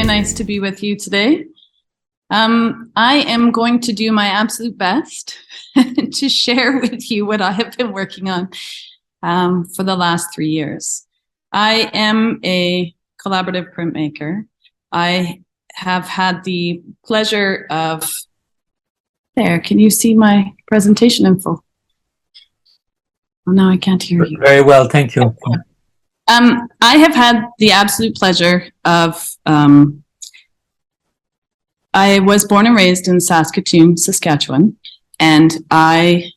very nice to be with you today. I am going to do my absolute best to share with you what I have been working on for the last 3 years. I am a collaborative printmaker. I have had the pleasure of, can you see my presentation info? Oh, no, I can't hear you. Very well, thank you. I have had the absolute pleasure of, I was born and raised in Saskatoon, Saskatchewan, and I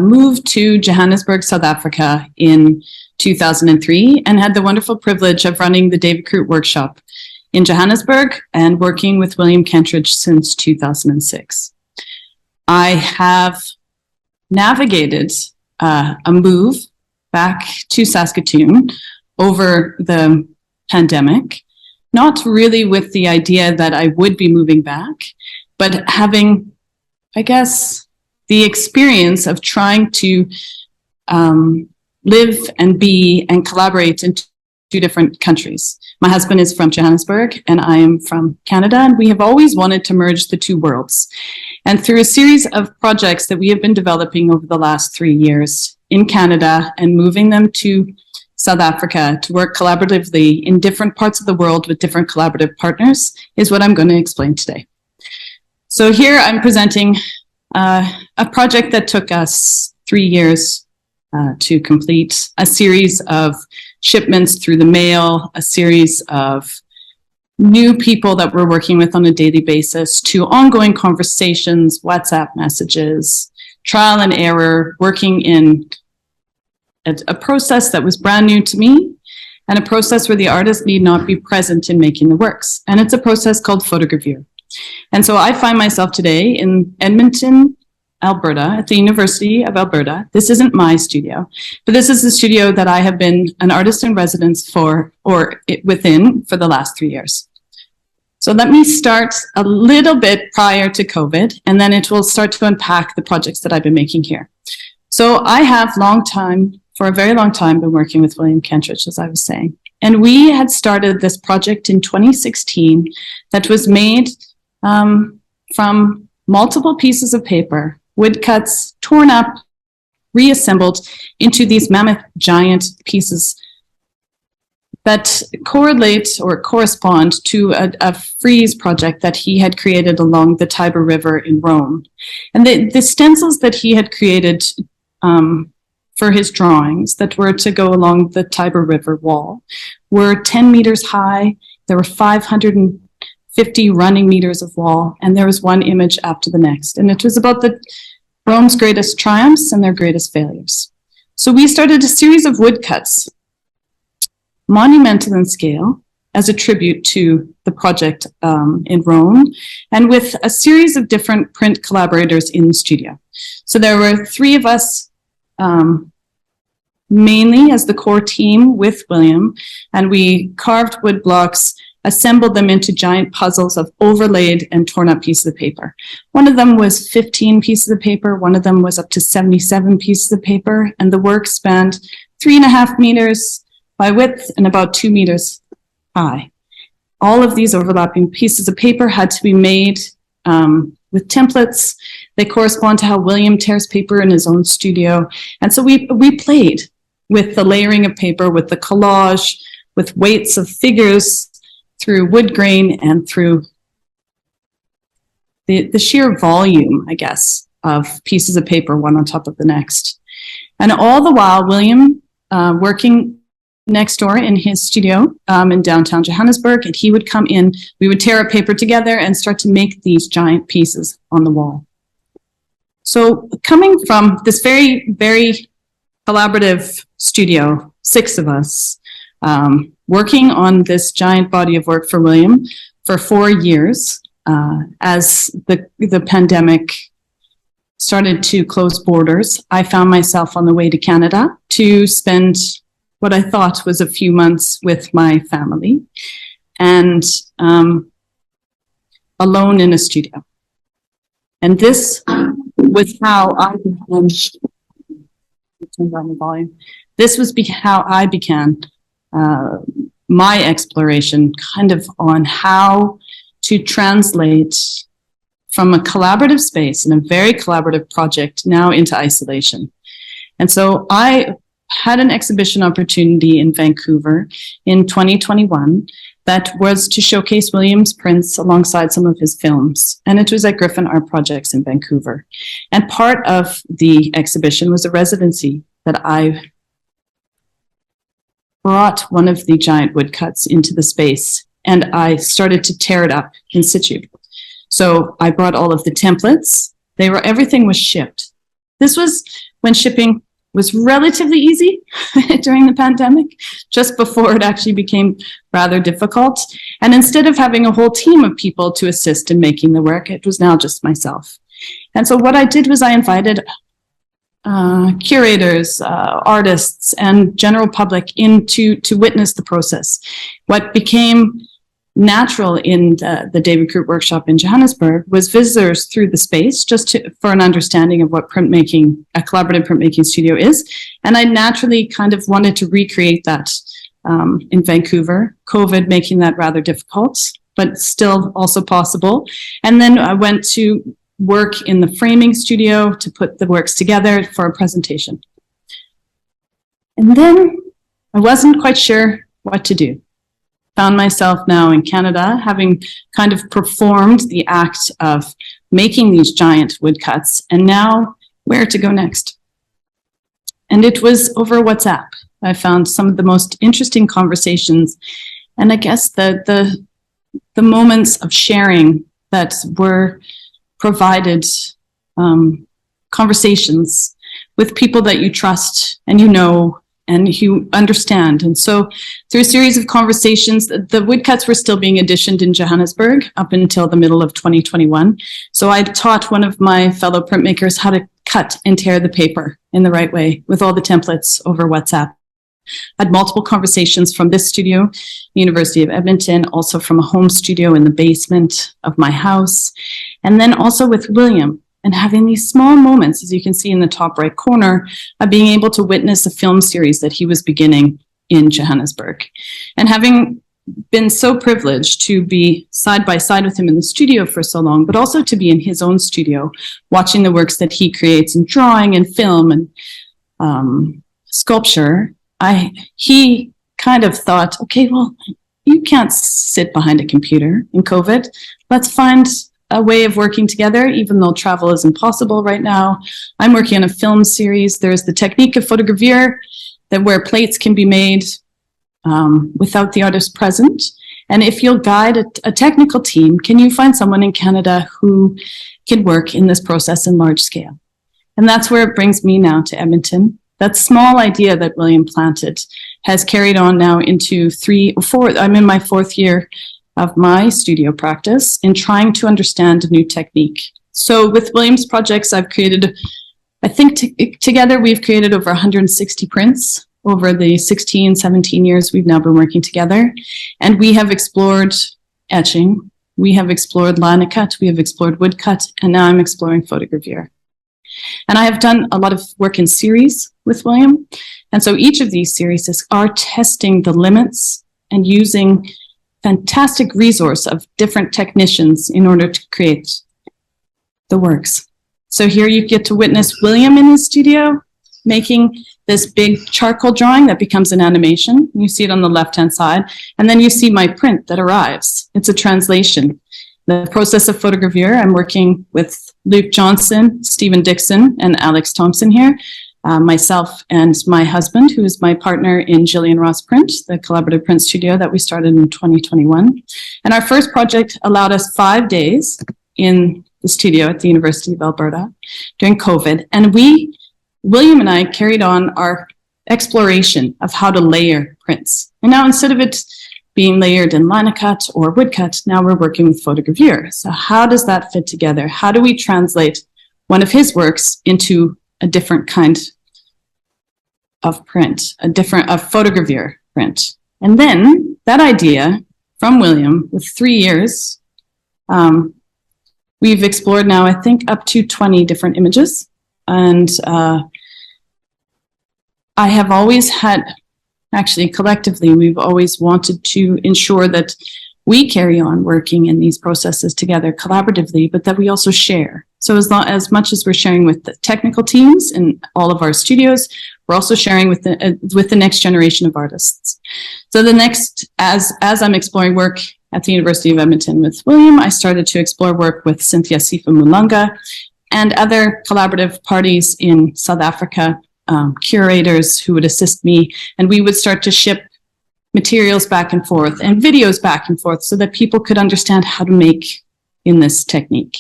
moved to Johannesburg, South Africa in 2003 and had the wonderful privilege of running the David Crute workshop in Johannesburg and working with William Kentridge since 2006. I have navigated a move back to Saskatoon over the pandemic, not really with the idea that I would be moving back, but having, I guess, the experience of trying to live and be and collaborate in two different countries. My husband is from Johannesburg and I am from Canada, and we have always wanted to merge the two worlds. And through a series of projects that we have been developing over the last 3 years in Canada and moving them to South Africa to work collaboratively in different parts of the world with different collaborative partners is what I'm going to explain today. So here I'm presenting a project that took us 3 years to complete, a series of shipments through the mail, a series of new people that we're working with on a daily basis, to ongoing conversations, WhatsApp messages, trial and error, working in a process that was brand new to me, and a process where the artist need not be present in making the works. And it's a process called photogravure. And so I find myself today in Edmonton, Alberta, at the University of Alberta. This isn't my studio, but this is the studio that I have been an artist in residence for, or within, for the last 3 years. So let me start a little bit prior to COVID, and then it will start to unpack the projects that I've been making here. So I have for a very long time, been working with William Kentridge, as I was saying. And we had started this project in 2016 that was made from multiple pieces of paper, woodcuts, torn up, reassembled into these mammoth giant pieces that correlate or correspond to a frieze project that he had created along the Tiber River in Rome. And the stencils that he had created for his drawings that were to go along the Tiber River wall were 10 meters high. There were 550 running meters of wall, and there was one image after the next. And it was about Rome's greatest triumphs and their greatest failures. So we started a series of woodcuts, monumental in scale, as a tribute to the project in Rome, and with a series of different print collaborators in the studio. So there were 3 of us, mainly as the core team with William, and we carved wood blocks, assembled them into giant puzzles of overlaid and torn up pieces of paper. One of them was 15 pieces of paper, one of them was up to 77 pieces of paper, and the work spanned 3.5 meters by width and about 2 meters high. All of these overlapping pieces of paper had to be made with templates. They correspond to how William tears paper in his own studio. And so we played with the layering of paper, with the collage, with weights of figures, through wood grain, and through the sheer volume, I guess, of pieces of paper, one on top of the next. And all the while, William working next door in his studio in downtown Johannesburg, and he would come in, we would tear up paper together and start to make these giant pieces on the wall. So coming from this very, very collaborative studio, 6 of us, working on this giant body of work for William for 4 years, as the pandemic started to close borders, I found myself on the way to Canada to spend what I thought was a few months with my family, and alone in a studio. And this was how I began. Turn down the volume. This was how I began my exploration kind of on how to translate from a collaborative space and a very collaborative project now into isolation. And so I had an exhibition opportunity in Vancouver in 2021 that was to showcase William's prints alongside some of his films. And it was at Griffin Art Projects in Vancouver. And part of the exhibition was a residency that I brought one of the giant woodcuts into the space, and I started to tear it up in situ. So I brought all of the templates. Everything was shipped. This was when shipping was relatively easy during the pandemic, just before it actually became rather difficult. And instead of having a whole team of people to assist in making the work, it was now just myself. And so what I did was I invited curators, artists, and general public in to witness the process. What became natural in the David Groot workshop in Johannesburg was visitors through the space, just for an understanding of what printmaking, a collaborative printmaking studio is. And I naturally kind of wanted to recreate that in Vancouver, COVID making that rather difficult, but still also possible. And then I went to work in the framing studio to put the works together for a presentation. And then I wasn't quite sure what to do. Found myself now in Canada, having kind of performed the act of making these giant woodcuts, and now where to go next. And it was over WhatsApp. I found some of the most interesting conversations, and I guess the moments of sharing that were provided, conversations with people that you trust and you know and you understand. And so through a series of conversations, the woodcuts were still being editioned in Johannesburg up until the middle of 2021. So I taught one of my fellow printmakers how to cut and tear the paper in the right way with all the templates over WhatsApp. I had multiple conversations from this studio, University of Edmonton, also from a home studio in the basement of my house, and then also with William, and having these small moments, as you can see in the top right corner, of being able to witness a film series that he was beginning in Johannesburg. And having been so privileged to be side by side with him in the studio for so long, but also to be in his own studio, watching the works that he creates in drawing and film and sculpture, he kind of thought, okay, well, you can't sit behind a computer in COVID. Let's find a way of working together, even though travel is impossible right now. I'm working on a film series. There's the technique of photogravure, where plates can be made without the artist present. And if you'll guide a technical team, can you find someone in Canada who can work in this process in large scale? And that's where it brings me now to Edmonton. That small idea that William planted has carried on now into 3 or 4. I'm in my 4th year of my studio practice in trying to understand a new technique. So with William's projects, I've created, I think together we've created over 160 prints over the 16, 17 years we've now been working together. And we have explored etching, we have explored linocut, we have explored woodcut, and now I'm exploring photogravure. And I have done a lot of work in series with William. And so each of these series are testing the limits and using fantastic resource of different technicians in order to create the works. So here you get to witness William in his studio making this big charcoal drawing that becomes an animation. You see it on the left-hand side. And then you see my print that arrives. It's a translation. The process of photogravure, I'm working with Luke Johnson, Stephen Dixon, and Alex Thompson here. Myself and my husband, who is my partner in Jillian Ross Print, the collaborative print studio that we started in 2021. And our first project allowed us 5 days in the studio at the University of Alberta during COVID. And William and I carried on our exploration of how to layer prints. And now instead of it being layered in linocut or woodcut, now we're working with photogravure. So how does that fit together? How do we translate one of his works into a different kind of print, of photogravure print? And then that idea from William, with 3 years, we've explored now, I think, up to 20 different images. And I have always had actually collectively, we've always wanted to ensure that we carry on working in these processes together collaboratively, but that we also share. So as much as we're sharing with the technical teams in all of our studios, we're also sharing with the next generation of artists. So the next, as I'm exploring work at the University of Edmonton with William, I started to explore work with Cynthia Sifa Mulunga and other collaborative parties in South Africa, curators who would assist me, and we would start to ship materials back and forth and videos back and forth so that people could understand how to make in this technique.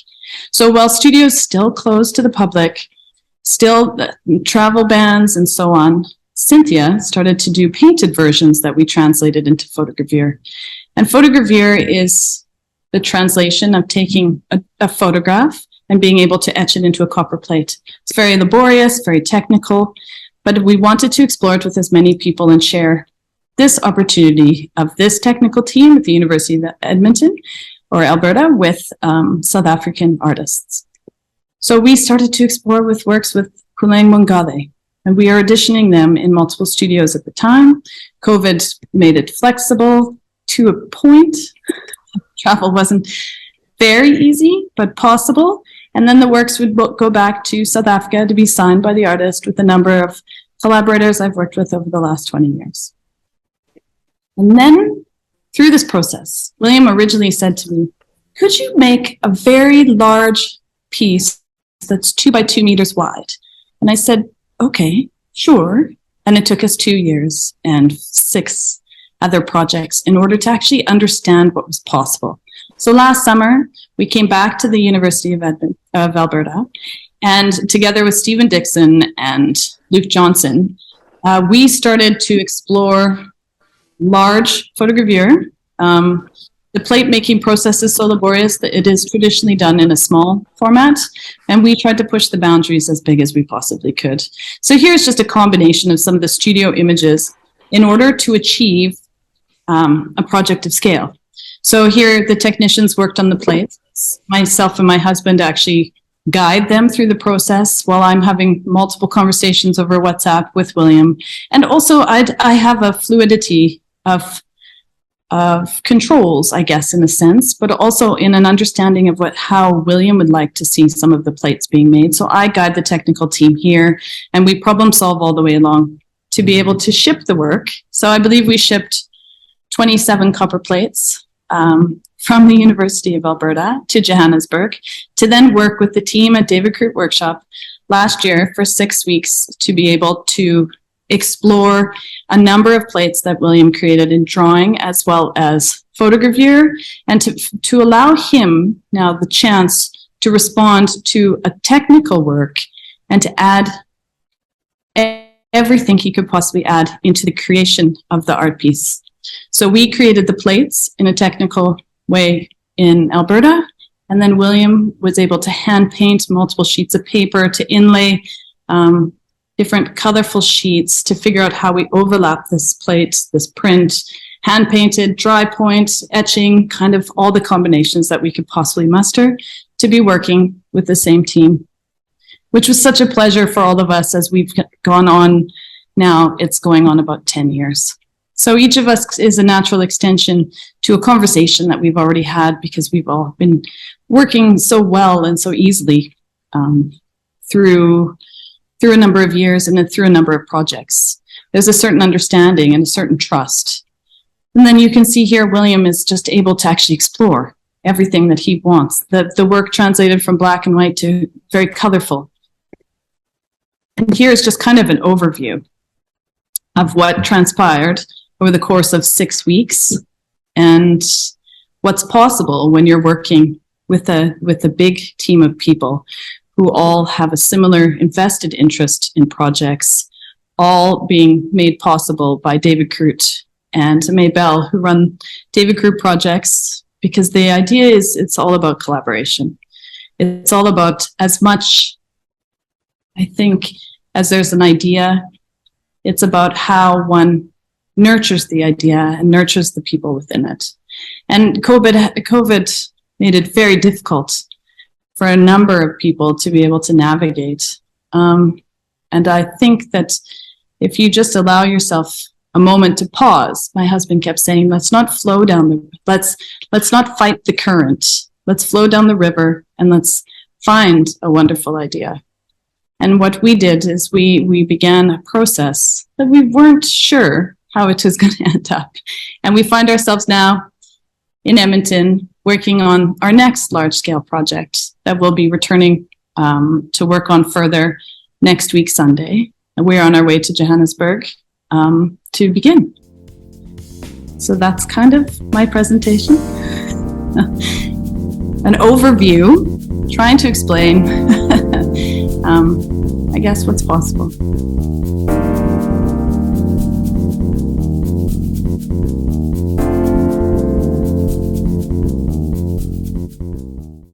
So while studios still closed to the public, still travel bans and so on, Cynthia started to do painted versions that we translated into photogravure. And photogravure is the translation of taking a photograph and being able to etch it into a copper plate. It's very laborious, very technical, but we wanted to explore it with as many people and share this opportunity of this technical team at the University of Edmonton or Alberta with South African artists. So we started to explore with works with Poulain Mongale, and we are auditioning them in multiple studios at the time. COVID made it flexible to a point. Travel wasn't very easy, but possible. And then the works would go back to South Africa to be signed by the artist with a number of collaborators I've worked with over the last 20 years. And then through this process, William originally said to me, could you make a very large piece that's 2 by 2 meters wide? And I said, okay, sure. And it took us 2 years and 6 other projects in order to actually understand what was possible. So last summer, we came back to the University of Alberta, and together with Stephen Dixon and Luke Johnson, we started to explore large photogravure. The plate making process is so laborious that it is traditionally done in a small format, and we tried to push the boundaries as big as we possibly could. So here's just a combination of some of the studio images in order to achieve a project of scale. So here the technicians worked on the plates. Myself and my husband actually guide them through the process while I'm having multiple conversations over WhatsApp with William. And also I have a fluidity of controls, I guess, in a sense, but also in an understanding of how William would like to see some of the plates being made. So I guide the technical team here, and we problem solve all the way along to be able to ship the work. So I believe we shipped 27 copper plates from the University of Alberta to Johannesburg to then work with the team at David Crute Workshop last year for 6 weeks to be able to explore a number of plates that William created in drawing as well as photogravure, and to allow him now the chance to respond to a technical work and to add everything he could possibly add into the creation of the art piece. So we created the plates in a technical way in Alberta, and then William was able to hand paint multiple sheets of paper, to inlay different colorful sheets to figure out how we overlap this plate, this print, hand painted, dry point, etching, kind of all the combinations that we could possibly muster to be working with the same team, which was such a pleasure for all of us as we've gone on now. It's going on about 10 years. So each of us is a natural extension to a conversation that we've already had because we've all been working so well and so easily through a number of years and then through a number of projects. There's a certain understanding and a certain trust. And then you can see here, William is just able to actually explore everything that he wants. The work translated from black and white to very colorful. And here's just kind of an overview of what transpired over the course of 6 weeks and what's possible when you're working with a big team of people who all have a similar invested interest in projects, all being made possible by David Crute and Maybelle, who run David Crute projects, because the idea is it's all about collaboration. It's all about, as much, I think, as there's an idea, it's about how one nurtures the idea and nurtures the people within it. And COVID made it very difficult for a number of people to be able to navigate. And I think that if you just allow yourself a moment to pause. My husband kept saying, let's not flow down let's not fight the current. Let's flow down the river and let's find a wonderful idea. And what we did is we began a process that we weren't sure how it was going to end up. And we find ourselves now in Edmonton working on our next large-scale project that we'll be returning to work on further next week, Sunday. And we're on our way to Johannesburg to begin. So that's kind of my presentation. An overview, trying to explain, I guess, what's possible.